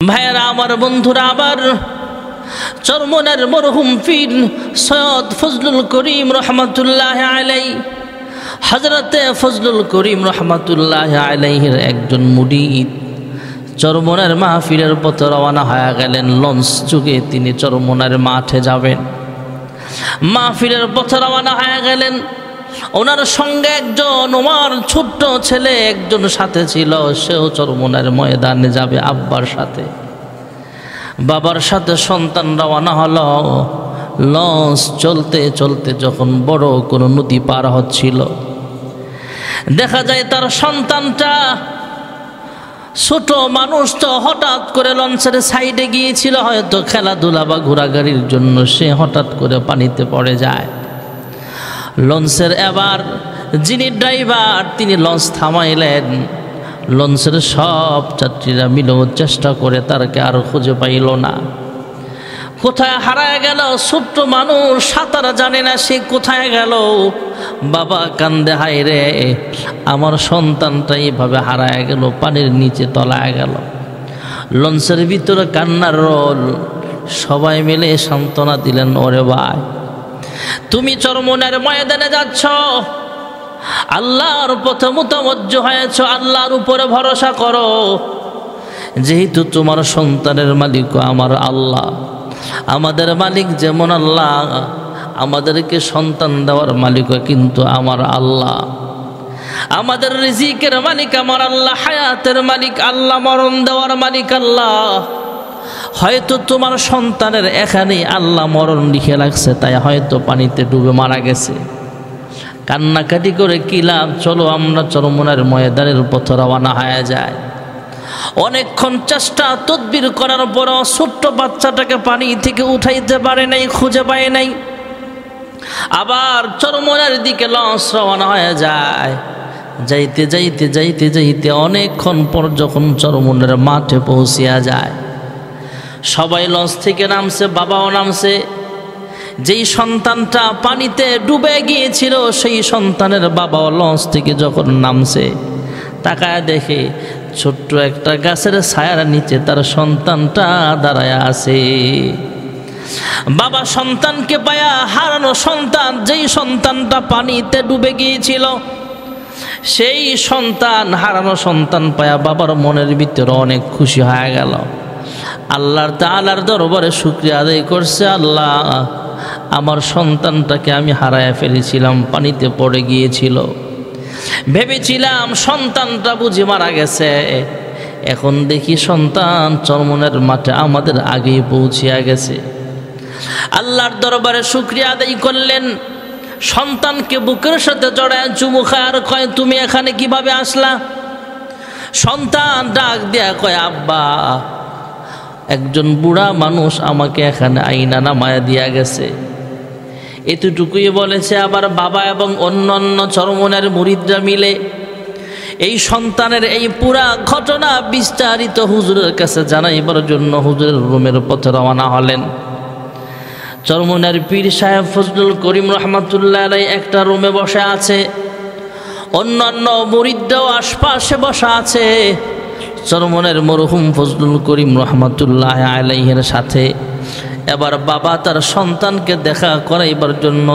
ভাইয়েরা আমার, বন্ধুরা আবার, চরমনের মরহুম পীর সৈয়দ ফজলুল করিম রহমাতুল্লাহ আলাই, হযরতে ফজলুল করিম রহমাতুল্লাহ আলাইহির একজন মুরিদ চরমনের মাহফিলের পথে রওনা হয়ে গেলেন। লঞ্চ যুগে তিনি চরমনের মাঠে যাবেন। মাহফিলের পথে রওনা হয়ে গেলেন। ওনার সঙ্গে একজন ওমার ছোট্ট ছেলে একজন সাথে ছিল, সেও চরমনের ময়দানে যাবে আব্বার সাথে। বাবার সাথে সন্তান রওনা হলো। লঞ্চ চলতে চলতে যখন বড় কোনো নদী পার হচ্ছিল, দেখা যায় তার সন্তানটা, ছোট মানুষ তো, হঠাৎ করে লঞ্চের সাইডে গিয়েছিল হয়তো খেলাধুলা বা ঘোরাঘুরির জন্য, সে হঠাৎ করে পানিতে পড়ে যায়। লঞ্চের এবার যিনি ড্রাইভার তিনি লঞ্চ থামাইলেন। লঞ্চের সব যাত্রীরা মিলেও চেষ্টা করে তারকে আর খুঁজে পাইল না। কোথায় হারায় গেল? ছোট্ট মানুষ, সাঁতার জানে না, সে কোথায় গেল? বাবা কান্দে, হায় রে, আমার সন্তানটা এইভাবে হারায় গেল, পানির নিচে তলায় গেল। লঞ্চের ভিতরে কান্নার রোল। সবাই মিলে সান্ত্বনা দিলেন, ওরে ভাই, তুমি চরমনের ময়দানে যাচ্ছ, আল্লাহর পথে মুতাওয়াজ্জহ হয়েছ, আল্লাহর উপরে ভরসা করো। যেহেতু তোমার সন্তানের মালিক আমার আল্লাহ, আমাদের মালিক যেমন আল্লাহ, আমাদেরকে সন্তান দেওয়ার মালিক কিন্তু আমার আল্লাহ, আমাদের রিজিকের মালিক আমার আল্লাহ, হায়াতের মালিক আল্লাহ, মরণ দেওয়ার মালিক আল্লাহ। হয়তো তোমার সন্তানের এখানেই আল্লাহ মরণ লিখে রাখছে, তাই হয়তো পানিতে ডুবে মারা গেছে। কান্নাকাটি করে কি লাভ? চলো আমরা চরমনের ময়দানের পথে রওনা হয়ে যায়। অনেকক্ষণ চেষ্টা তদবির করার পরও ছোট্ট বাচ্চাটাকে পানি থেকে উঠাইতে পারে নাই, খুঁজে পায় নাই। আবার চরমনের দিকে লঞ্চ রওনা হয়ে যায়। যাইতে যাইতে যাইতে যাইতে অনেকক্ষণ পর যখন চরমনের মাঠে পৌঁছিয়া যায়, সবাই লঞ্চ থেকে নামছে, বাবাও নামছে। যেই সন্তানটা পানিতে ডুবে গিয়েছিল সেই সন্তানের বাবাও লঞ্চ থেকে যখন নামছে, তাকায় দেখে ছোট্ট একটা গাছের ছায়ার নিচে তার সন্তানটা দাঁড়ায় আছে। বাবা সন্তানকে পায়া, হারানো সন্তান, যেই সন্তানটা পানিতে ডুবে গিয়েছিল, সেই সন্তান, হারানো সন্তান পায়া বাবার মনের ভিতরে অনেক খুশি হয়ে গেল। আল্লাহর তাআলার দরবারে শুকরিয়া আদায় করছে, আল্লাহ, আমার সন্তানটাকে আমি হারায় ফেলেছিলাম, পানিতে পড়ে গিয়েছিল। ভেবেছিলাম সন্তানটা বুঝি মারা গেছে, এখন দেখি সন্তান চরমনের মাঠে আমাদের আগেই পৌঁছিয়া গেছে। আল্লাহর দরবারে শুকরিয়া আদায় করলেন। সন্তানকে বুকের সাথে জড়ায় চুমু খায় আর কয়, তুমি এখানে কিভাবে আসলা? সন্তান ডাক দিয়া কয়, আব্বা, একজন বুড়া মানুষ আমাকে এখানে আইনা নামায়া দিয়া গেছে। এতটুকুই বলেছে। আবার বাবা এবং অন্যান্য চরমনের মুরিদরা মিলে এই সন্তানের এই পুরা ঘটনা বিস্তারিত হুজুরের কাছে জানাইবার জন্য হুজুরের রুমের পথে রওনা হলেন। চরমনের পীর সাহেব ফজলুল করিম রহমাতুল্লাহ আলাইহি একটা রুমে বসে আছে, অন্যান্য মুরিদরাও আশপাশে বসা আছে। চরমনের মরহুম ফজলুল করিম রহমাতুল্লাহ আলাইহির সাথে এবার বাবা তার সন্তানকে দেখা করাইবার জন্য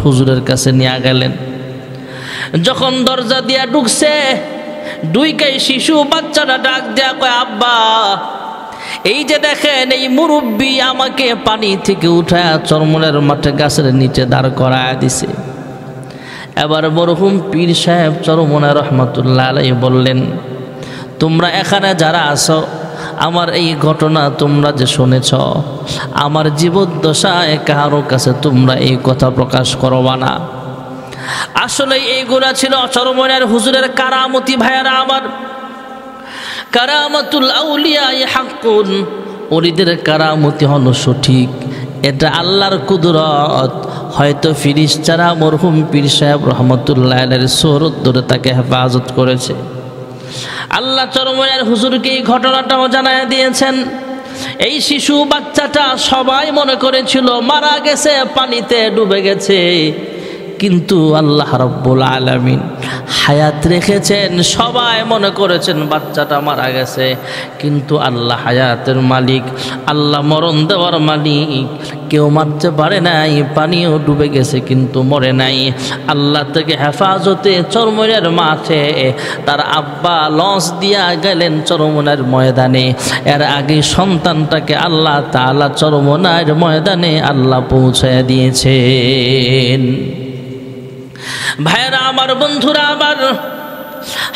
হুজুরের কাছে নিয়ে গেলেন। যখন দরজা দিয়া ঢুকছে, দুইকাই শিশু বাচ্চাটা ডাক দেয়া কয়, আব্বা, এই যে দেখেন এই মুরব্বী আমাকে পানি থেকে উঠায় চরমনের মাঠে গাছের নিচে দাঁড় করায় দিছে। এবার মরহুম পীর সাহেব চরমনের রহমাতুল্লাহ আলাইহি বললেন, তোমরা এখানে যারা আছো, আমার এই ঘটনা তোমরা যে শুনেছ, আমার জীবদ্দশায় কারো কাছে তোমরা এই কথা প্রকাশ করবা না। আসলে এইগুলা ছিল চরমনের হুজুরের কারামতি। ভাইয়ারা আমার, কারামাতুল আউলিয়া হাক্কুন, ওলিদের কারামতি হলো সঠিক, এটা আল্লাহর কুদরত। হয়তো ফিরিস্তারা মরহুম পীর সাহেব রহমতুল্লাহ আলাইহির সুরত ধরে তাকে হেফাজত করেছে। আল্লাহ চরমনের হুজুরকে এই ঘটনাটাও জানায় দিয়েছেন। এই শিশু বাচ্চাটা সবাই মনে করেছিল মারা গেছে, পানিতে ডুবে গেছে, কিন্তু আল্লাহ রাব্বুল আলামিন হায়াত রেখেছেন। সবাই মনে করেছেন বাচ্চাটা মারা গেছে, কিন্তু আল্লাহ হায়াতের মালিক, আল্লাহ মরণ দেওয়ার মালিক। কেউ মারতে পারে নাই, পানিও ডুবে গেছে কিন্তু মরে নাই। আল্লাহ থেকে হেফাজতে চরমনের মাঠে তার আব্বা লঞ্চ দিয়া গেলেন চরমনের ময়দানে। এর আগে সন্তানটাকে আল্লাহ তাআলা চরমনের ময়দানে আল্লাহ পৌঁছায় দিয়েছেন। ভাইরা আমার, বন্ধুরা আমার,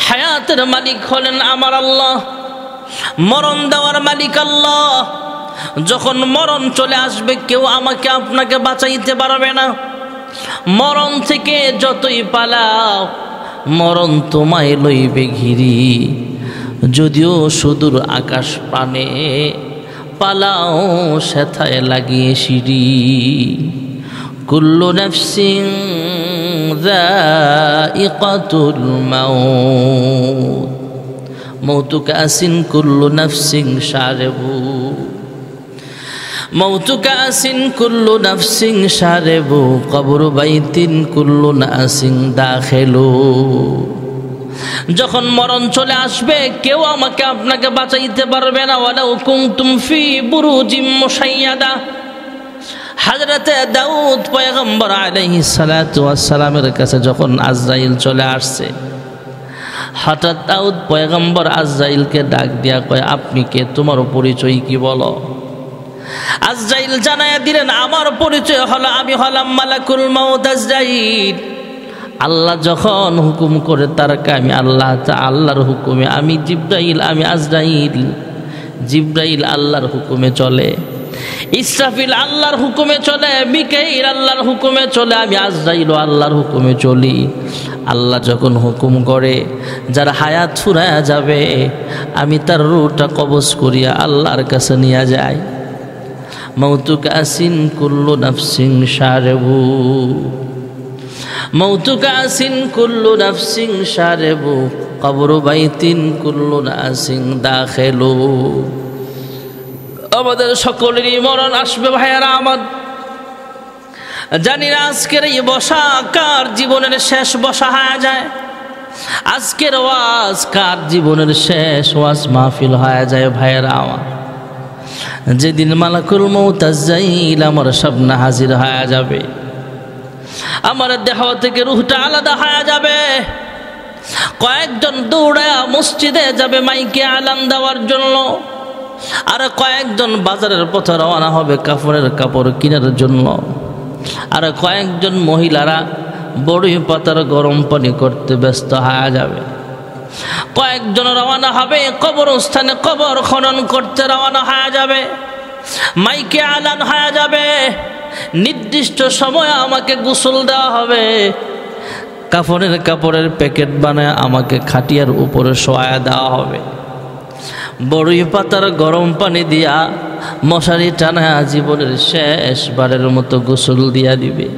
হায়াতের মালিক হলেন আমার আল্লাহ, মরণ দেওয়ার মালিক আল্লাহ। যখন মরণ চলে আসবে কেউ আমাকে আপনাকে বাঁচাইতে পারবে না। মরণ থেকে যতই পালাও মরণ তোমায় লইবে ঘিরি। যদিও সুদূর আকাশ পানে পালাও সেথায় লাগিয়ে সিঁড়ি। কুল্লু নাফসিন যায়িকাতুল মাউত মৌতু কাসিন কুল্লু নাফসিন শারিবু মৌতু কাসিন কুল্লু নাফসিন শারিবু কবরু বাইতিন কুল্লু নাসিন দাখিলু। যখন মরণ চলে আসবে কেউ আমাকে আপনাকে বাঁচাইতে পারবে না। ওয়ালাউ কুনতুম ফি বুরুজিম মুশাইয়াদা। হযরতে দাউদ পয়গম্বর আলাইহিস সালাতু ওয়াস সালামের কাছে যখন আজরাইল চলে আসছে, হঠাৎ দাউদ পয়গম্বর আজরাইলকে ডাক দিয়া কয়, আপনি কে? তোমার পরিচয় কি বলো? আজরাইল জানায়া দিলেন, আমার পরিচয় হলো আমি হলাম মালাকুল মাউত আজরাইল। আল্লাহ যখন হুকুম করে তার আমি আল্লাহ, আল্লাহর হুকুমে আমি জিব্রাইল, আমি আজরাইল। জিব্রাইল আল্লাহর হুকুমে চলে, ইসরাফিল আল্লাহর হুকুমে চলে, মিকাইল আল্লাহর হুকুমে চলে, আমি আজরাইল আল্লাহর হুকুমে চলি। আল্লাহ যখন হুকুম করে যার হায়াত ফুরায়া যাবে আমি তার রূহটা কবজ করিয়া আল্লাহর কাছে নিয়ে যাই। মৌতু কাসিন কুল্লু নাফসিন শারিবু মৌতু কাসিন কুল্লু নাফসিন শারিবু কবরু বাইতিন কুল্লু নাসিন দাখিলু। আমাদের সকলেরই মরণ আসবে ভাইয়ারা আমার। জানি না আজকের এই বসা কার জীবনের শেষ বসা হয়ে যায়, আজকের ওয়াজ কার জীবনের শেষ ওয়াজ মাহফিল হয়ে যায় ভাইয়ারা আমার। যেদিন মালাকুল মউত আজরাইল আমার সামনে হাজির হয়ে যাবে, আমার দেহ থেকে রূহটা আলাদা হয়ে যাবে। কয়েকজন দৌড়ায়া মসজিদে যাবে মাইকে আলান দেওয়ার জন্য, আর কয়েকজন বাজারের পথে রওনা হবে কাপড়ের কাপড় কেনার জন্য, আর কয়েকজন মহিলারা বড়ই পাতার গরম পানি করতে ব্যস্ত হয়ে যাবে। কয়েকজন রওনা হবে কবরস্থানে কবর খনন করতে রওনা হয়ে যাবে। মাইকে আলান হয়ে যাবে, নির্দিষ্ট সময়ে আমাকে গোসল দেওয়া হবে, কাপড়ের প্যাকেট বানায় আমাকে খাটিয়ার উপরে শোয়া দেওয়া হবে, বড়ই পাতার গরম পানি দিয়া মশারি টানা জীবনের শেষবারের মতো গোসল দিয়া দিবে।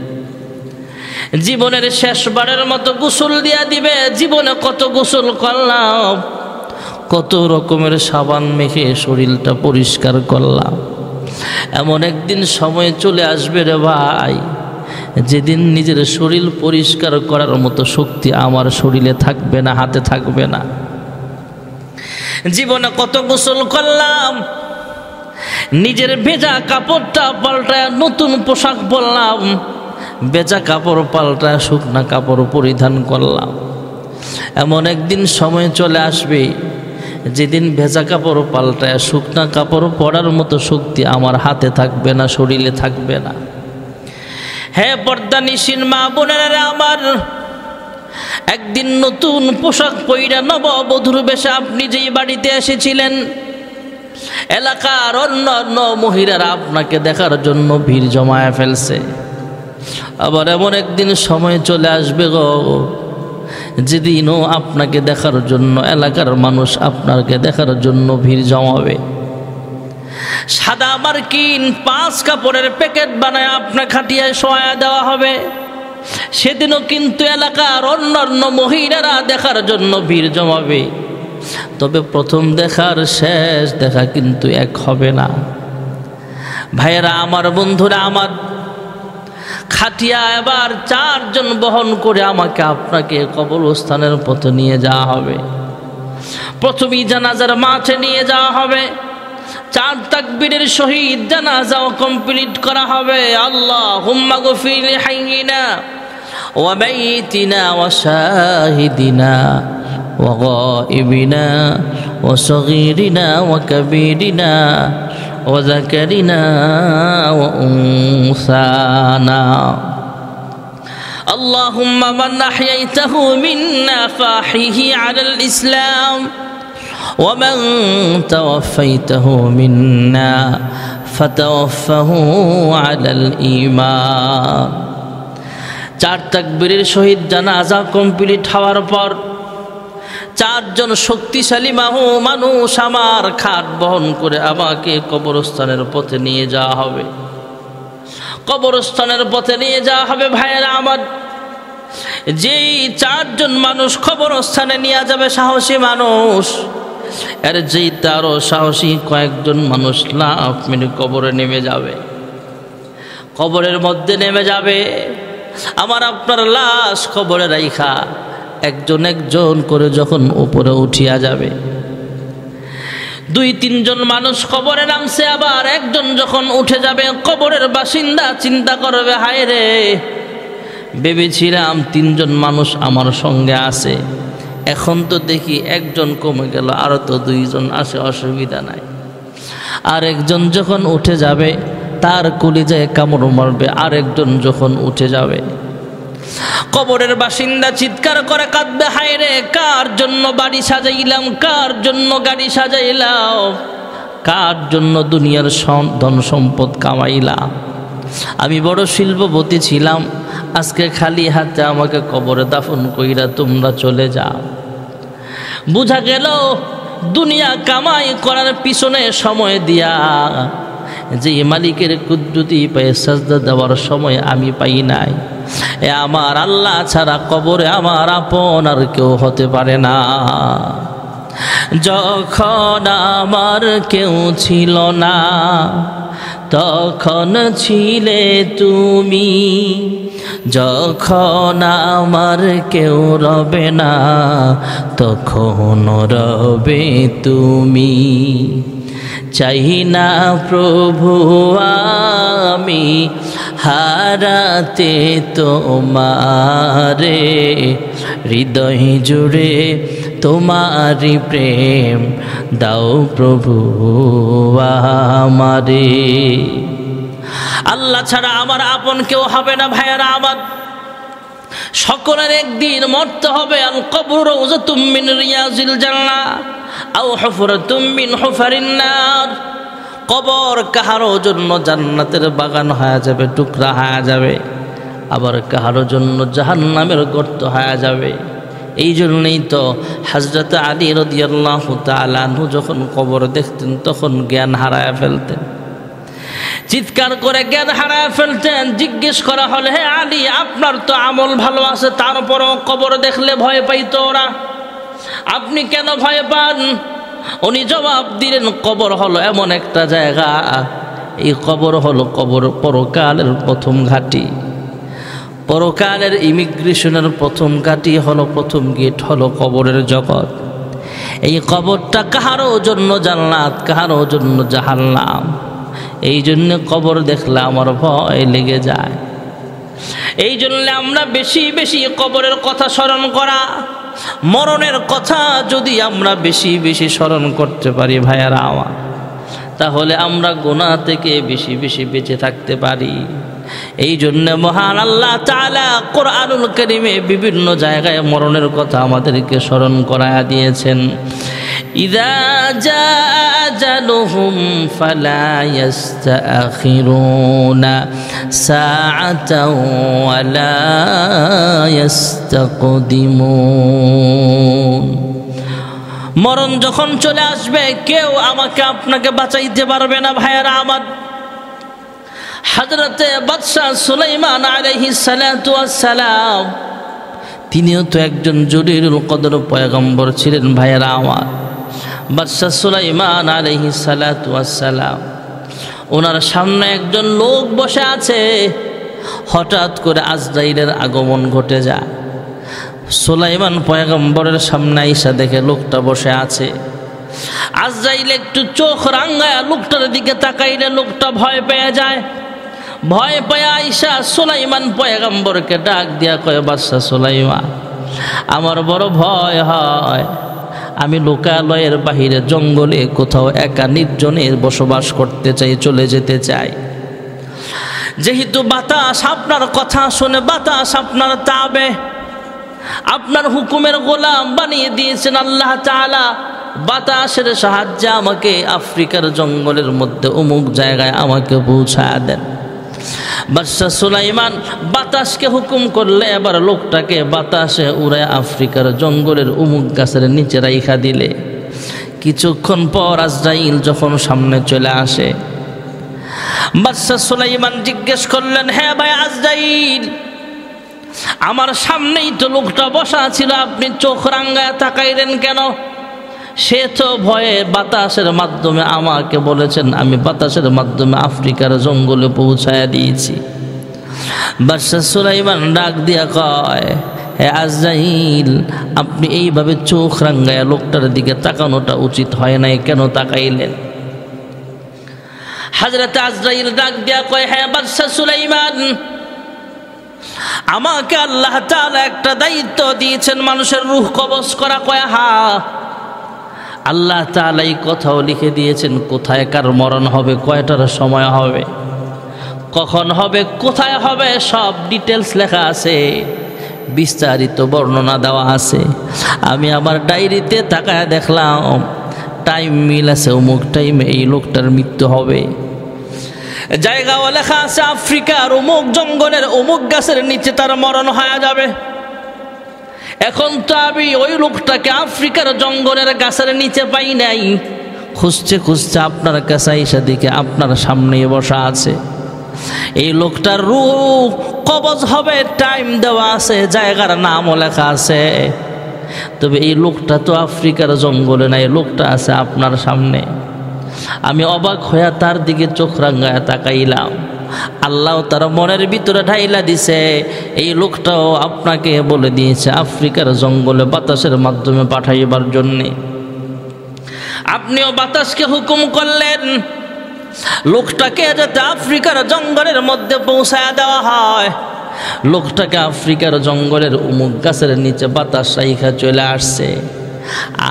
জীবনের শেষবারের মতো গোসল দিয়া দিবে। জীবনে কত গোসল করলাম, কত রকমের সাবান মেখে শরীরটা পরিষ্কার করলাম। এমন একদিন সময় চলে আসবে রে ভাই, যেদিন নিজের শরীর পরিষ্কার করার মতো শক্তি আমার শরীরে থাকবে না, হাতে থাকবে না। জীবনে কত গোসল করলাম, নিজের ভেজা কাপড়টা পাল্টায় নতুন পোশাক পরলাম, ভেজা কাপড় পাল্টায় শুকনা কাপড় পরিধান করলাম। এমন একদিন সময় চলে আসবে যেদিন ভেজা কাপড় পাল্টায় শুকনা কাপড় পরার মতো শক্তি আমার হাতে থাকবে না, শরীরে থাকবে না। হে পর্দানিসীন মা বোনেরা আমার, একদিন নতুন পোশাক পইরা নববধূর বেশে আপনি যেই বাড়িতে এসেছিলেন, এলাকার অন্যান্য মহিলারা আপনাকে দেখার জন্য ভিড় জমায়ে ফেলছে। আবার এমন একদিন সময় চলে আসবে গো, যেদিনও আপনাকে দেখার জন্য এলাকার মানুষ আপনাকে দেখার জন্য ভিড় জমাবে। সাদা মার্কিন 5 কাপড়ের প্যাকেট বানায় আপনার খাটিয়ায় শোয়া দেওয়া হবে। সেদিনও কিন্তু এলাকার অন্যান্য মহিলারা দেখার জন্য ভিড় জমাবে। তবে প্রথম দেখার শেষ দেখা কিন্তু এক হবে না। ভাইয়েরা আমার, বন্ধুরা আমার, খাটিয়া এবার 4 জন বহন করে আমাকে আপনাকে কবরস্থানের পথে নিয়ে যাওয়া হবে। প্রথমেই জানাজার মাঠে নিয়ে যাওয়া হবে, 4 তাকবীরের সহিত জানাজাও কমপ্লিট করা হবে। আল্লাহুম্মা গফির লিহাইয়িনা ওয়া মাইয়িতিনা ওয়া শাহিদিনা ওয়া গায়িবিনা ওয়া সগীরিনা ওয়া কাবীরিনা ওয়া যাকারিনা ওয়া উনসানা। আল্লাহুম্মা মান আহইয়াইতাহু মিন্না ফাহিহি আলাল ইসলাম ওয়া মান তাওয়াফাইতাহু মিন্না ফাতাওয়াফাহু আলাল ঈমান। 4 তাকবীরের সহিত জানাজা কমপ্লিট হওয়ার পর 4 জন শক্তিশালী মানুষ আমার খাট বহন করে আমাকে কবরস্থানের পথে নিয়ে যাওয়া হবে। কবরস্থানের পথে নিয়ে যাওয়া হবে ভাইয়েরা আমার। যেই 4 জন মানুষ কবরস্থানে নিয়ে যাবে সাহসী মানুষ, এর যেই তারও সাহসী কয়েকজন মানুষ লাফ মেরে কবরে নেমে যাবে। কবরের মধ্যে নেমে যাবে, আমার আপনার লাশ কবরে রাইখা একজন একজন করে যখন উপরে উঠিয়া যাবে, 2-3 জন মানুষ কবরে নামছে, আবার একজন যখন উঠে যাবে কবরের বাসিন্দা চিন্তা করবে, হায় রে ভেবেছিলাম 3 জন মানুষ আমার সঙ্গে আছে, এখন তো দেখি একজন কমে গেল, আরও তো 2 জন আছে, অসুবিধা নাই। আর একজন যখন উঠে যাবে তার কলিজায় কামড় মারবে, আরেকজন যখন উঠে যাবে কবরের বাসিন্দা চিৎকার করে কাঁদবে, হায় রে কার জন্য বাড়ি সাজাইলাম, কার জন্য গাড়ি সাজাইলাম, কার জন্য দুনিয়ার ধন সম্পদ কামাইলাম। আমি বড় শিল্পপতি ছিলাম, আজকে খালি হাতে আমাকে কবরে দাফন কইরা তোমরা চলে যাও। বুঝা গেল দুনিয়া কামাই করার পিছনে সময় দিয়া যে মালিকের কুদরতি পায়ে সাজদা দেওয়ার সময় আমি পাই নাই, এ আমার আল্লাহ ছাড়া কবরে আমার আপন আর কেউ হতে পারে না। যখন আমার কেউ ছিল না তখন ছিলে তুমি, যখন আমার কেউ রবে না তখন রবে তুমি। চাই না প্রভু আমি হারাতে তোমারে, হৃদয় জুড়ে তোমারি প্রেম দাও প্রভু আমারে। আল্লাহ ছাড়া আমার আপন কেউ হবে না ভাইয়ারা আমার। সকলের একদিন মরতে হবে। আল কবর রাউযাতুম মিন রিয়াজিল জান্নাহ আও হুফরাতুম মিন হুফারিন নার। কবর কাহারো জন্য জান্নাতের বাগান হয়ে যাবে, টুকরা হয়ে যাবে, আবার কাহারো জন্য জাহান্নামের গর্ত হয়ে যাবে। এই জন্যই তো হযরত আলী রাদিয়াল্লাহু তাআলা আনহু যখন কবর দেখতেন তখন জ্ঞান হারায় ফেলতেন, চিৎকার করে জ্ঞান হারায় ফেলতেন। জিজ্ঞেস করা হলে, হে আলী আপনার তো আমল ভালো আছে, তারপরও কবর দেখলে ভয় পাইতো ওরা, আপনি কেন ভয় পান? উনি জবাব দিলেন, কবর হলো এমন একটা জায়গা, এই কবর হলো কবর পরকালের প্রথম ঘাঁটি, পরকালের ইমিগ্রেশনের প্রথম ঘাঁটি হলো, প্রথম গেট হলো কবরের জগৎ। এই কবরটা কাহারও জন্য জান্নাত, কাহারও জন্য জাহান্নাম। এই জন্য কবর দেখলে আমার ভয় লেগে যায়। এই জন্য আমরা বেশি বেশি কবরের কথা স্মরণ করা, মরণের কথা যদি আমরা বেশি বেশি স্মরণ করতে পারি ভাইয়ারা আমার, তাহলে আমরা গুনাহ থেকে বেশি বেশি বেঁচে থাকতে পারি। এই জন্য মহান আল্লাহ তাআলা কোরআনুল কারীমে বিভিন্ন জায়গায় মরণের কথা আমাদেরকে স্মরণ করায়া দিয়েছেন। ইযা জাআ আজালুহুম ফালা ইস্তাখিরুনা সাআতাও ওয়ালা ইস্তাকদিমুন। মরণ যখন চলে আসবে কেউ আমাকে আপনাকে বাঁচাইতে পারবে না ভাইয়ারা আমার। হযরতে বাদশাহ সুলাইমান আলাইহিস সালাতু ওয়াস সালাম, তিনিও তো একজন জলিলুল কদর পয়গম্বর ছিলেন ভাইয়ারা আমার। বাদশাহ সুলাইমান আলাইহিস সালাতু ওয়াস সালাম, ওনার সামনে একজন লোক বসে আছে, হঠাৎ করে আজরাইলের আগমন ঘটে যায়। সুলাইমান পয়গম্বরের সামনে আইসা দেখে লোকটা বসে আছে। আজরাইল একটু চোখ রাঙ্গায়া লোকটার দিকে তাকাইলে লোকটা ভয় পেয়ে যায়। ভয় পেয়ে আইসা সুলাইমান পয়গম্বরকে ডাক দিয়া কয়, বাদশা সুলাইমান, আমার বড় ভয় হয়, আমি লোকালয়ের বাহিরে জঙ্গলে কোথাও একা নির্জনে বসবাস করতে চাই, চলে যেতে চাই। যেহেতু বাতাস আপনার কথা শুনে, বাতাস আপনার তাবে, আপনার হুকুমের গোলাম বানিয়ে দিয়েছেন আল্লাহ তাআলা, বাতাসের সাহায্যে আমাকে আফ্রিকার জঙ্গলের মধ্যে অমুক জায়গায় আমাকে পৌঁছায় দেন। বাদশা সুলাইমান বাতাসকে হুকুম করলে এবার লোকটাকে বাতাসে উড়ায় আফ্রিকার জঙ্গলের অমুক গাছের নিচে রাইখা দিলে। কিছুক্ষণ পর আজরাইল যখন সামনে চলে আসে, বাদশা সুলাইমান জিজ্ঞেস করলেন, হ্যাঁ ভাই আজরাইল, আমার সামনেই তো লোকটা বসা ছিল, আপনি চোখ রাঙ্গায় তাকাইলেন কেন? সে তো ভয়ে বাতাসের মাধ্যমে আমাকে বলেছেন, আমি বাতাসের মাধ্যমে আফ্রিকার জঙ্গলে পৌঁছায় দিয়েছি। বাদশা সুলাইমান ডাক দিয়া কয়, হে আজরাইল, আপনি এইভাবে চোখ রাঙ্গায়া লোকটার দিকে তাকানোটা উচিত হয় নাই, কেন তাকাইলেন? হযরত আজরাইল ডাক দিয়া কয়, হ্যাঁ বাদশা সুলাইমান, আমাকে আল্লাহ তাআলা একটা দায়িত্ব দিয়েছেন, মানুষের রূহ কবজ করা। কয়, হ্যাঁ, আল্লাহ তাআলা এই কথাও লিখে দিয়েছেন কোথায় কার মরণ হবে, কয়টার সময় হবে, কখন হবে, কোথায় হবে, সব ডিটেলস লেখা আছে, বিস্তারিত বর্ণনা দেওয়া আছে। আমি আমার ডায়েরিতে তাকায় দেখলাম টাইম মিল আছে, অমুক টাইমে এই লোকটার মৃত্যু হবে। জায়গাও লেখা আছে আফ্রিকার অমুক জঙ্গলের অমুক গাছের নিচে তার মরণ হয়ে যাবে। এখন তো আমি ওই লোকটাকে আফ্রিকার জঙ্গলের গাছের নিচে পাই নাই, খুঁজতে খুঁজতে আপনার কাছে এসে দেখে আপনার সামনে বসা আছে। এই লোকটার রূহ কবজ হবে, টাইম দেওয়া আছে, জায়গার নামও লেখা আছে, তবে এই লোকটা তো আফ্রিকার জঙ্গলে নাই, লোকটা আছে আপনার সামনে। আমি অবাক হইয়া তার দিকে চোখ রাঙ্গায়া তাকাইলাম। আল্লাহ তার মনের ভিতরে ঢাইলা দিছে, এই লোকটাও আপনাকে বলে দিয়েছে আফ্রিকার জঙ্গলে বাতাসের মাধ্যমে পাঠাইবার জন্যে। আপনিও বাতাসকে হুকুম করলেন লোকটাকে যাতে আফ্রিকার জঙ্গলের মধ্যে পৌঁছায় দেওয়া হয়। লোকটাকে আফ্রিকার জঙ্গলের অমুক গাছের নিচে বাতাস রাইখা চলে আসছে।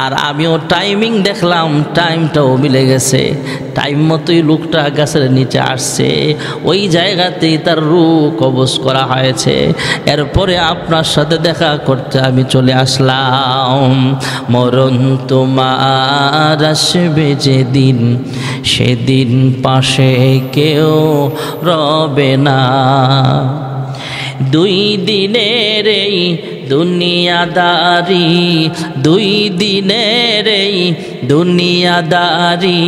আর আমিও টাইমিং দেখলাম, টাইমটাও মিলে গেছে, টাইম মতোই লোকটা গাছের নিচে আসছে, ওই জায়গাতেই তার রূহ কবজ করা হয়েছে। এরপরে আপনার সাথে দেখা করতে আমি চলে আসলাম। মরণ তোমার আসবে যেদিন, সেদিন পাশে কেউ রবে না। দুই দিনের এই দুনিয়াদারি, দুই দিনের এই দুনিয়াদারি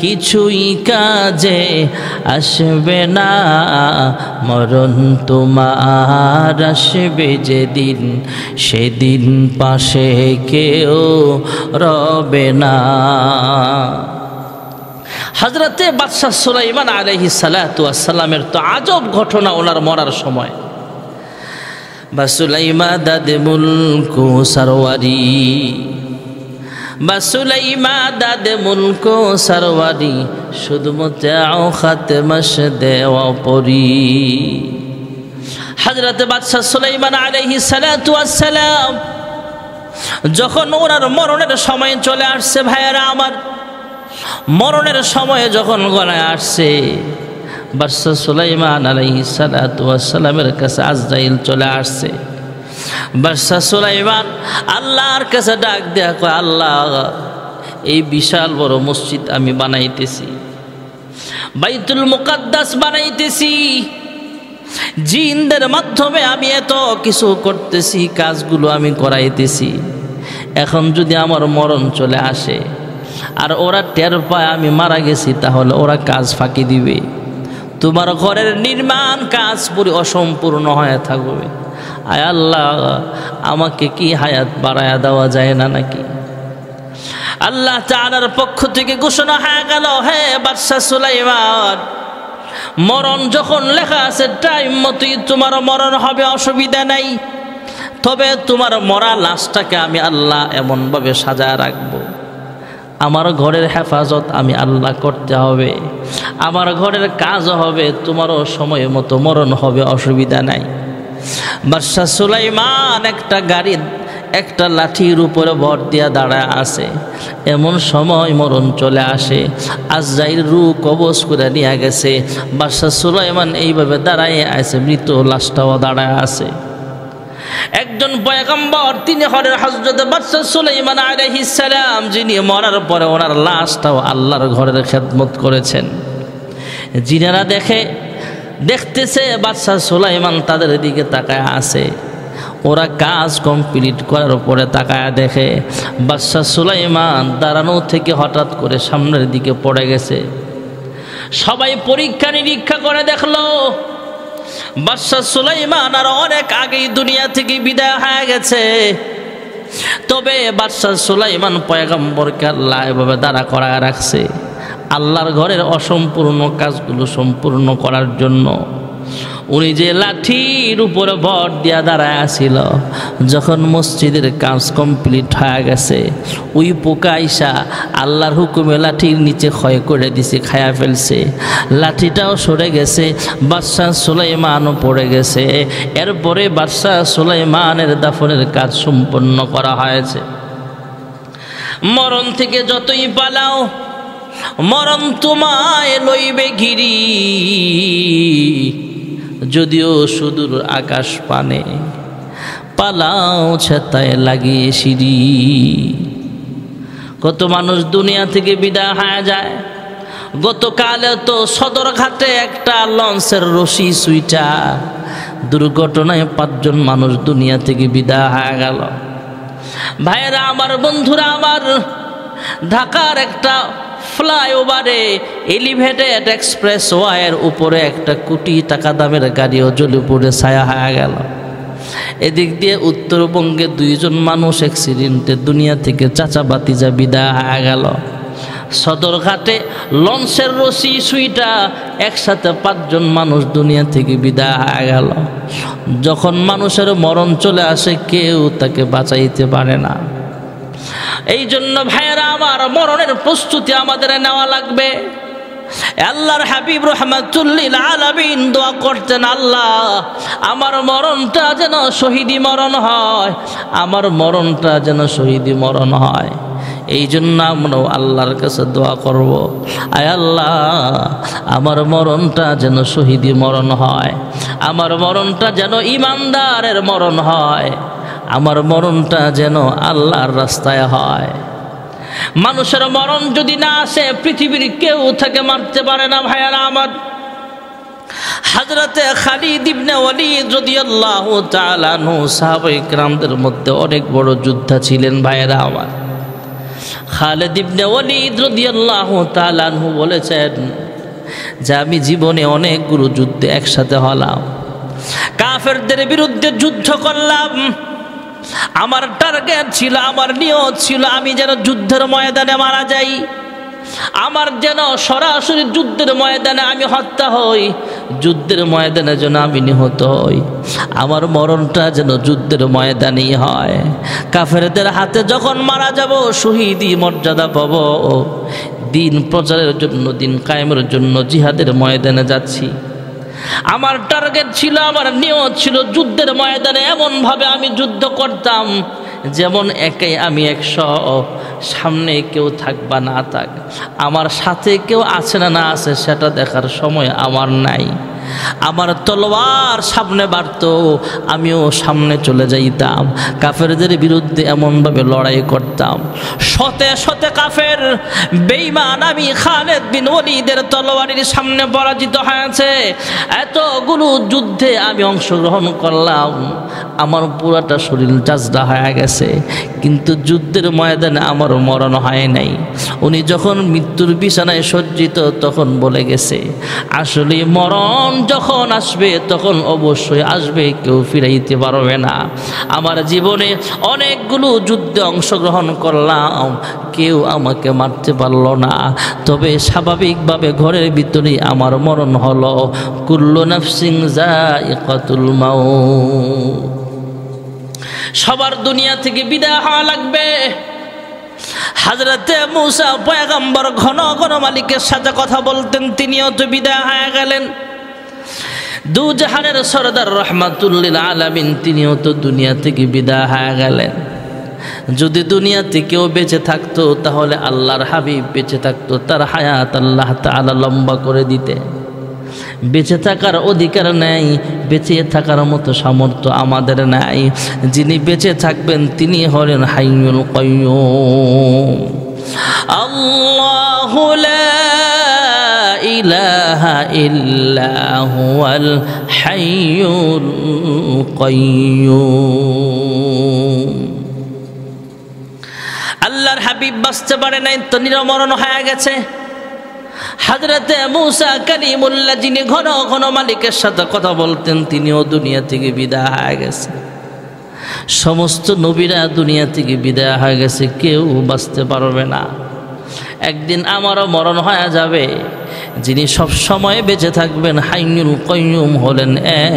কিছুই কাজে আসবে না। মরণ তোমার আসবে যেদিন, সেদিন পাশে কেউ রবে না। হযরতে বাদশা সুলাইমান আলাইহিস সালাতু ওয়াস সালামের তো আজব ঘটনা ওনার মরার সময়। বাসুলাইমা দাদে মুলকো সরওয়ারি, বাসুলাইমা দাদে মুলকো সরওয়ারি, শুধুমতে আও খাতে মশদে ওপরি। হযরতে বাদশা সুলাইমান আলাইহিস সালাতু ওয়াস সালাম যখন ওনার মরণের সময় চলে আসছে, ভাইয়েরা আমার, মরণের সময় যখন গলায় আসছে, বাদশা সুলাইমান আলাইহিস সালাতু ওয়াস সালামের কাছে আজরাইল চলে আসছে। বাদশা সুলাইমান আল্লাহর কাছে ডাক দেয়া কয়, আল্লাহ, এই বিশাল বড় মসজিদ আমি বানাইতেছি, বাইতুল মুকাদ্দাস বানাইতেছি, জিনদের মাধ্যমে আমি এত কিছু করতেছি, কাজগুলো আমি করাইতেছি। এখন যদি আমার মরণ চলে আসে আর ওরা টের পায় আমি মারা গেছি, তাহলে ওরা কাজ ফাঁকি দিবে, তোমার ঘরের নির্মাণ কাজ পুরো অসম্পূর্ণ হয়ে থাকবে। আয় আল্লাহ, আমাকে কি হায়াত বাড়ায়া দেওয়া যায় না নাকি? আল্লাহ তাআলার পক্ষ থেকে ঘোষণা হয়ে গেল, হে বাদশা সুলাইমান, মরণ যখন লেখা আছে টাইম মতোই তোমার মরণ হবে, অসুবিধা নাই। তবে তোমার মরা লাশটাকে আমি আল্লাহ এমনভাবে সাজায় রাখবো, আমার ঘরের হেফাজত আমি আল্লাহ করতে হবে, আমার ঘরের কাজ হবে, তোমারও সময় মতো মরণ হবে, অসুবিধা নাই। বাদশা সুলাইমান একটা গাড়ি একটা লাঠির উপরে ভর দিয়া দাঁড়ায় আছে, এমন সময় মরণ চলে আসে। আজরাইল রূহ কবজ করে নিয়ে গেছে, বাদশা সুলাইমান এইভাবে দাঁড়ায় আছে, মৃত লাশটাও দাঁড়ায় আছে। একজন পয়গম্বর তিনি হলেন হযরত বাদশা সুলাইমান আলাইহিস সালাম, যিনি মরার পরে ওনার লাশটাও আল্লাহর ঘরের খেদমত করেছেন। জিনেরা দেখতেছে বাদশা সুলাইমান তাদের দিকে তাকায় আছে, ওরা কাজ কমপ্লিট করার পরে তাকায় দেখে বাদশা সুলাইমান দাঁড়ানো থেকে হঠাৎ করে সামনের দিকে পড়ে গেছে। সবাই পরীক্ষা নিরীক্ষা করে দেখলো বাদশা সুলাইমান আর অনেক আগেই দুনিয়া থেকে বিদায় হয়ে গেছে। তবে বাদশা সুলাইমান পয়গম্বরকে আল্লাহ এভাবে দাঁড়া করায় রাখছে আল্লাহর ঘরের অসম্পূর্ণ কাজগুলো সম্পূর্ণ করার জন্য। উনি যে লাঠির উপরে ভর দিয়া দাঁড়ায় আসিল, যখন মসজিদের কাজ কমপ্লিট হয়ে গেছে, ওই পোকা আইসা আল্লাহর হুকুমে লাঠির নিচে ক্ষয় করে দিছে, খায়া ফেলছে। লাঠিটাও সরে গেছে, বাদশা সুলাইমানও পড়ে গেছে। এরপরে বাদশা সুলাইমানের দাফনের কাজ সম্পন্ন করা হয়েছে। মরণ থেকে যতই পালাও মরণ তোমায় লইবে ঘিরি, যদিও সুদূর আকাশ পানে পালাও ছাতায় লাগিয়ে সিঁড়ি। কত মানুষ দুনিয়া থেকে বিদায় হয়ে যায়। গতকালে তো সদরঘাটে একটা লঞ্চের রশি সুইটা দুর্ঘটনায় 5 জন মানুষ দুনিয়া থেকে বিদায় হয়ে গেল। ভাইয়েরা আমার, বন্ধুরা আমার, ঢাকার একটা ফ্লাইওভারে এলিভেটেড এক্সপ্রেস ওয়াইয়ের উপরে একটা কোটি টাকা দামের গাড়িও জ্বলে পড়ে ছায়া হয়ে গেল। এদিক দিয়ে উত্তরবঙ্গে 2 জন মানুষ অ্যাক্সিডেন্টে দুনিয়া থেকে চাচা বাতিজা বিদায় হয়ে গেল। সদরঘাটে লঞ্চের রশি সুইটা একসাথে 5 জন মানুষ দুনিয়া থেকে বিদায় হয়ে গেল। যখন মানুষের মরণ চলে আসে কেউ তাকে বাঁচাইতে পারে না। এই জন্য ভাইয়েরা আমার, মরণের প্রস্তুতি আমাদের নেওয়া লাগবে। আল্লাহর হাবিব রাহমাতুল্লিল আলামিন দোয়া করতেন, আল্লাহ আমার মরণটা যেন শহীদি মরণ হয়, আমার মরণটা যেন শহীদি মরণ হয়। এই জন্য আমরাও আল্লাহর কাছে দোয়া করব, আয় আল্লাহ আমার মরণটা যেন শহীদি মরণ হয়, আমার মরণটা যেন ইমানদারের মরণ হয়, আমার মরণটা যেন আল্লাহর রাস্তায় হয়। মানুষের মরণ যদি না আসে পৃথিবীর কেউ তাকে মারতে পারে না। ভাইয়ারা আমার, হযরতে খালিদ ইবনে ওয়ালিদ রাদিয়াল্লাহু তাআলা আনহু সাহাবায়ে কিরামদের মধ্যে অনেক বড় যোদ্ধা ছিলেন। ভাইয়ারা আমার, খালিদ ইবনে ওয়ালিদ রাদিয়াল্লাহু তাআলা আনহু বলেছেন যে আমি জীবনে অনেকগুলো যুদ্ধে একসাথে হলাম, কাফেরদের বিরুদ্ধে যুদ্ধ করলাম। আমার টার্গেট ছিল, আমার নিয়ত ছিল আমি যেন যুদ্ধের ময়দানে মারা যাই, আমার যেন সরাসরি যুদ্ধের ময়দানে আমি হত্যা হই, যুদ্ধের ময়দানে যেন আমি নিহত হই, আমার মরণটা যেন যুদ্ধের ময়দানেই হয়। কাফেরদের হাতে যখন মারা যাব শহীদি মর্যাদা পাব, দিন প্রচারের জন্য, দিন কায়েমের জন্য জিহাদের ময়দানে যাচ্ছি। আমার টার্গেট ছিল, আমার নিয়ত ছিল যুদ্ধের ময়দানে এমনভাবে আমি যুদ্ধ করতাম যেমন একাই আমি 100, সামনে কেউ থাক বা না থাক, আমার সাথে কেউ আছে না না আছে সেটা দেখার সময় আমার নাই। আমার তলোয়ার সামনে বাড়তো, আমিও সামনে চলে যাইতাম, কাফেরদের বিরুদ্ধে এমনভাবে লড়াই করতাম। শতে শতে কাফের বেঈমান আমি খালিদ বিন ওয়ালিদের তলোয়ারের সামনে পরাজিত হয়েছে। এতগুলো যুদ্ধে আমি অংশগ্রহণ করলাম, আমার পুরাটা শরীর জাজরা হয়ে গেছে, কিন্তু যুদ্ধের ময়দানে আমার মরণ হয় নাই। উনি যখন মৃত্যুর বিছানায় সজ্জিত তখন বলে গেছে, আসলে মরণ মরণ যখন আসবে তখন অবশ্যই আসবে, কেউ ফিরাইতে পারবে না। আমার জীবনে অনেকগুলো যুদ্ধে অংশগ্রহণ করলাম, কেউ আমাকে মারতে পারল না, তবে স্বাভাবিকভাবে ঘরের ভিতরেই আমার মরণ হলো। কুল্লু নাফসিন যায়িকাতুল মাউত। সবার দুনিয়া থেকে বিদায় হওয়া লাগবে। হযরতে মূসা পয়গম্বর ঘন ঘন মালিকের সাথে কথা বলতেন, তিনিও তো বিদায় হয়ে গেলেন। দু জাহানের সরদার রাহমাতুল লিল আলামিন, তিনিও তো দুনিয়া থেকে বিদায় হয়ে গেলেন। যদি দুনিয়াতে কেউ বেঁচে থাকতো তাহলে আল্লাহর হাবিব বেঁচে থাকতো, তার হায়াত আল্লাহ তাআলা লম্বা করে দিতে। বেঁচে থাকার অধিকার নেই, বেঁচে থাকার মতো সামর্থ্য আমাদের নাই। যিনি বেঁচে থাকবেন তিনি হলেন হাইয়ুল কাইয়্যুম। আল্লাহু লা ইলাহা ইল্লা হুয়াল হাইয়ুল কাইয়্যুম। আল্লাহর হাবিব বাঁচতে পারে নাই, তো নিরমরণ হয়ে গেছে। হযরতে মূসা কালিমুল্লাহ, যিনি ঘন ঘন মালিকের সাথে কথা বলতেন, তিনিও দুনিয়া থেকে বিদায় হয়ে গেছে। সমস্ত নবীরা দুনিয়া থেকে বিদায় হয়ে গেছে, কেউ বাঁচতে পারবে না। একদিন আমারও মরণ হয়ে যাবে। যিনি সব সময় বেঁচে থাকবেন, হাইয়ুল কাইয়্যুম, হলেন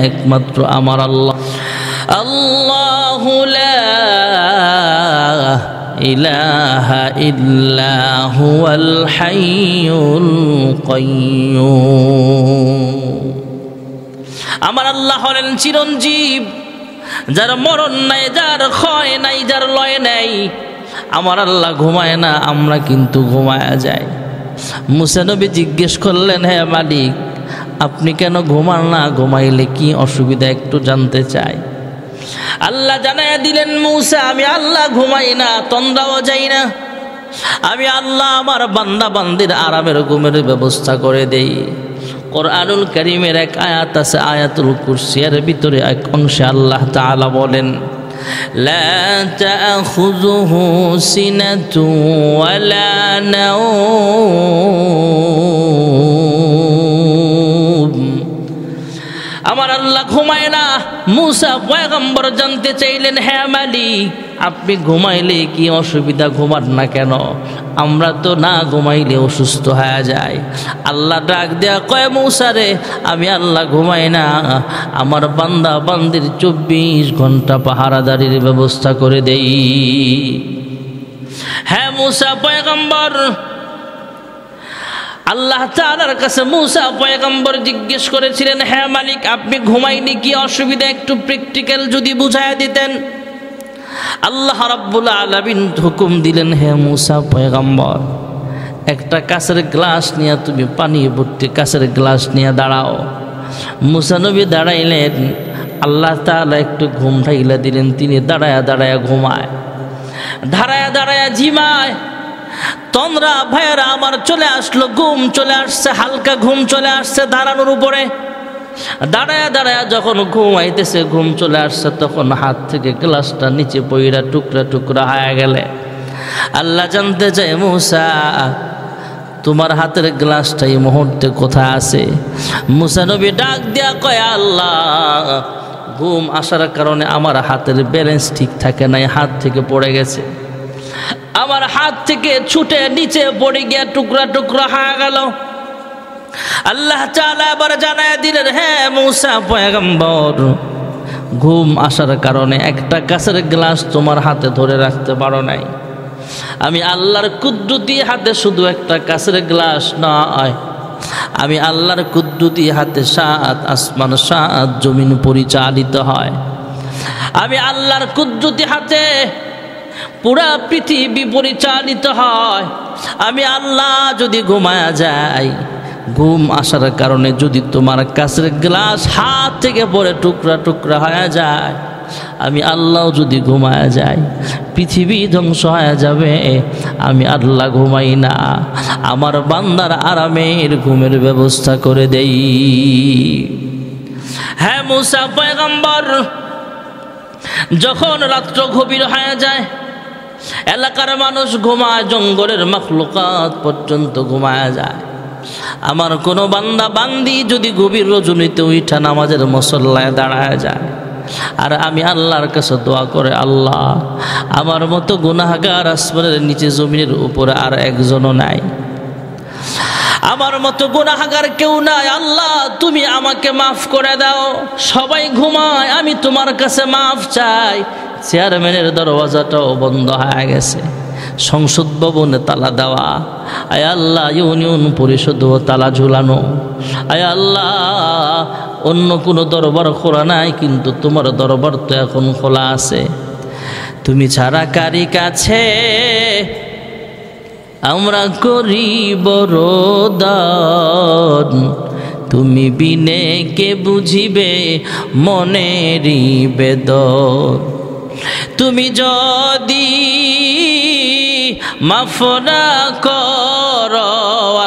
একমাত্র আমার আল্লাহ। আল্লাহু লা ইলাহা ইল্লা হুয়াল হাইয়ুল কাইয়্যুম। আমার আল্লাহ হলেন চিরঞ্জীব, যার মরণ নাই, যার ক্ষয় নাই, যার লয় নাই। আমার আল্লাহ ঘুমায় না, আমরা কিন্তু ঘুমায়া যাই। মুসা নবী জিজ্ঞেস করলেন, হে মালিক, আপনি কেন ঘুমান না? ঘুমাইলে কি অসুবিধা একটু জানতে চাই। আল্লাহ জানাইয়া দিলেন, মূসা, আমি আল্লাহ ঘুমাই না, তন্দ্রাও যাই না। আমি আল্লাহ আমার বান্দা বান্দির আরামের ঘুমের ব্যবস্থা করে দেই। কোরআনুল কারীমের এক আয়াত আছে, আয়াতুল কুরসির ভিতরে এক অংশে আল্লাহ তাআলা বলেন, লা তাখুযুহু সিনাতু ওয়ালা নাওম। আমার আল্লাহ ঘুমায় না। মূসা পয়গম্বর জানতে চাইলেন, হে মালিক, আপনি ঘুমাইলে কি অসুবিধা? ঘুমান না কেন? আমরা তো না ঘুমাইলে অসুস্থ হয়ে যায়। আল্লাহ ডাক দেয়া কয়, মূসা রে, আমি আল্লাহ ঘুমাই না, আমার বান্দা বান্দির 24 ঘন্টা পাহারাদারির ব্যবস্থা করে দেই। হ্যাঁ মূসা পয়গম্বর, আল্লাহ তাআলার কাছে মূসা পয়গম্বর জিজ্ঞেস করেছিলেন, হ্যাঁ মালিক, আপনি ঘুমাইনি কি অসুবিধা? একটু প্র্যাকটিক্যাল যদি বুঝায়া দিতেন। আল্লাহ রাব্বুল আলামিন হুকুম দিলেন, হে মূসা পয়গম্বর, একটা কাঁচের গ্লাস নিয়ে তুমি পানি ভর্তি কাঁচের গ্লাস নিয়ে দাঁড়াও। মূসা নবী দাঁড়াইলেন, আল্লাহ তাআলা একটু ঘুম ঢাইলা দিলেন, তিনি দাঁড়ায়া দাঁড়ায়া ঘুমায়, দাঁড়ায়া দাঁড়ায়া ঝিমায়। তোমরা ভাইয়েরা আমার চলে আসলো, ঘুম চলে আসছে, হালকা ঘুম চলে আসছে দাঁড়ানোর উপরে। দাঁড়ায়া দাঁড়ায়া যখন ঘুম আইতেছে, ঘুম চলে আসছে, তখন হাত থেকে গ্লাসটা নিচে পইরা টুকরা টুকরা হয়ে গেলে আল্লাহ জানতে চায়, মূসা, তোমার হাতের গ্লাসটা এই মুহূর্তে কোথায় আছে? মূসা নবী ডাক দিয়া কয়, আল্লাহ, ঘুম আসার কারণে আমার হাতের ব্যালেন্স ঠিক থাকে নাই, হাত থেকে পড়ে গেছে। আমার হাত থেকে ছুটে নিচে পড়ে গিয়া টুকরা টুকরা হয়ে গেল। আল্লাহ তাআলা আবার জানায় দিলেন, হ্যাঁ মূসা পয়গম্বর, ঘুম আসার কারণে একটা কাঁচের গ্লাস তোমার হাতে ধরে রাখতে পারো নাই। আমি আল্লাহর কুদরতি হাতে শুধু একটা কাঁচের গ্লাস নয়, আমি আল্লাহর কুদরতি হাতে 7 আসমান 7 জমিন পরিচালিত হয়। আমি আল্লাহর কুদরতি হাতে পুরা পৃথিবী পরিচালিত হয়। আমি আল্লাহ যদি ঘুমায়া যাই, ঘুম আসার কারণে যদি তোমার কাছের গ্লাস হাত থেকে পড়ে টুকরা টুকরা হয়ে যায়, আমি আল্লাহ যদি ঘুমায়া যাই, পৃথিবী ধ্বংস হয়ে যাবে। আমি আল্লাহ ঘুমাই না, আমার বান্দার আরামের ঘুমের ব্যবস্থা করে দেই। হ্যাঁ মূসা পয়গম্বর, যখন রাত্র গভীর হয়ে যায়, এলাকার মানুষ ঘুমায়, জঙ্গলের মাখলুকাত পর্যন্ত ঘুমায়া যায়। আমার কোনো বান্দা বান্দি যদি গভীর রজনীতে উঠা নামাজের মুসল্লায় দাঁড়ায় যায় আর আমি আল্লাহর কাছে দোয়া করে, আল্লাহ আমার মতো গুনাহগার আসমানের নিচে জমিনের উপরে আর একজনও নাই, আমার মতো গুনাহগার কেউ নাই, আল্লাহ তুমি আমাকে মাফ করে দাও। সবাই ঘুমায়, আমি তোমার কাছে মাফ চাই। চেয়ারম্যানের দরওয়াজাটাও বন্ধ হয়ে গেছে, সংসদ ভবনে তালা দেওয়া, আয় আল্লাহ ইউনিয়ন পরিষদও তালা ঝুলানো, আয় আল্লাহ অন্য কোনো দরবার খোলা নাই, কিন্তু তোমার দরবার তো এখন খোলা আছে। তুমি ছাড়া কারি কাছে আমরা করি বরদান, তুমি বিনে কে বুঝিবে মনেরই বেদন। তুমি যদি মাফ না করো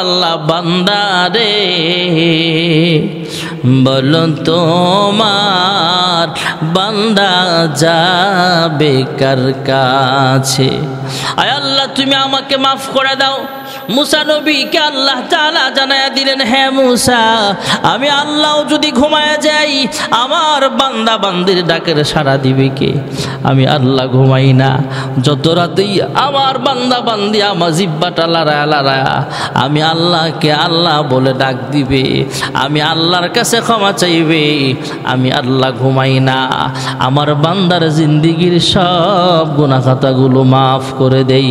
আল্লাহ বান্দারে, বলো তোমার বান্দা যাবে কার কাছে। আয় আল্লাহ তুমি আমাকে মাফ করে দাও। মুসা নবীকে আল্লাহ তাআলা জানায়া দিলেন, হ্যাঁ মুসা, আমি আল্লাহ যদি ঘুমায় যাই আমার বান্দা বান্দির ডাকের সাড়া দিবে কে? আমি আল্লাহ ঘুমাই না, যত রাতেই আমার বান্দা বান্দি আমার জিহ্বাটা লড়ায়া লড়ায়া আমি আল্লাহকে আল্লাহ বলে ডাক দিবে, আমি আল্লাহর কাছে ক্ষমা চাইবে, আমি আল্লাহ ঘুমাই না। আমার বান্দার জিন্দিগির সব গুনাহ খাতাগুলো মাফ করে দেই।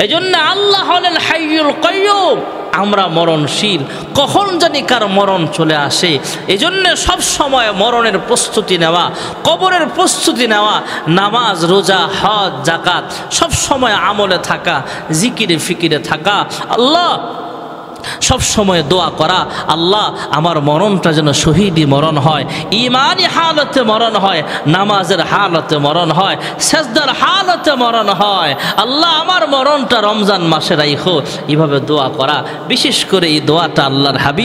এজন্য আল্লাহ হলেন হাইয়ুল কাইয়্যুম, আমরা মরণশীল, কখন জানি কার মরণ চলে আসে। এজন্য সব সময় মরণের প্রস্তুতি নেওয়া, কবরের প্রস্তুতি নেওয়া, নামাজ রোজা হজ যাকাত সব সময় আমলে থাকা, জিকিরে ফিকিরে থাকা, আল্লাহ সব সময় দোয়া করা, আল্লাহ আমার মরণটা যেন শহীদি মরণ হয়, ইমানি হালতে মরণ হয়, নামাজের হালতে মরণ হয়, সেজদার হালতে মরণ হয়। আল্লাহ আমার মরণটা রমজান মাসে রাইখো, এভাবে দোয়া করা। বিশেষ করে এই দোয়াটা আল্লাহর হাবিব